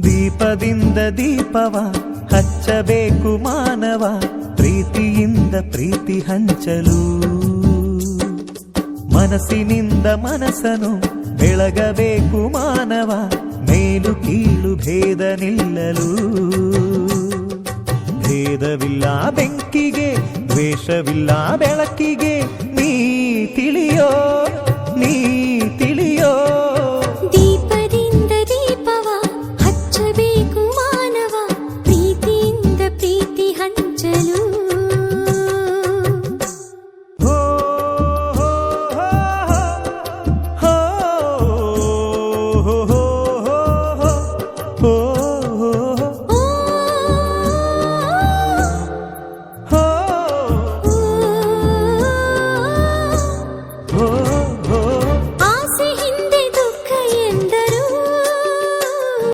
ದೀಪದಿಂದ ದೀಪವ ಹಚ್ಚಬೇಕು ಮಾನವ, ಪ್ರೀತಿಯಿಂದ ಪ್ರೀತಿ ಹಂಚಲು. ಮನಸ್ಸಿನಿಂದ ಮನಸ್ಸನು ಬೆಳಗಬೇಕು ಮಾನವ, ಮೇಲು ಕೀಳು ಭೇದ ನಿಲ್ಲಲು. ಭೇದವಿಲ್ಲ ಬೆಂಕಿಗೆ, ದ್ವೇಷವಿಲ್ಲ ಬೆಳಕಿಗೆ, ನೀ ತಿಳಿಯೋ.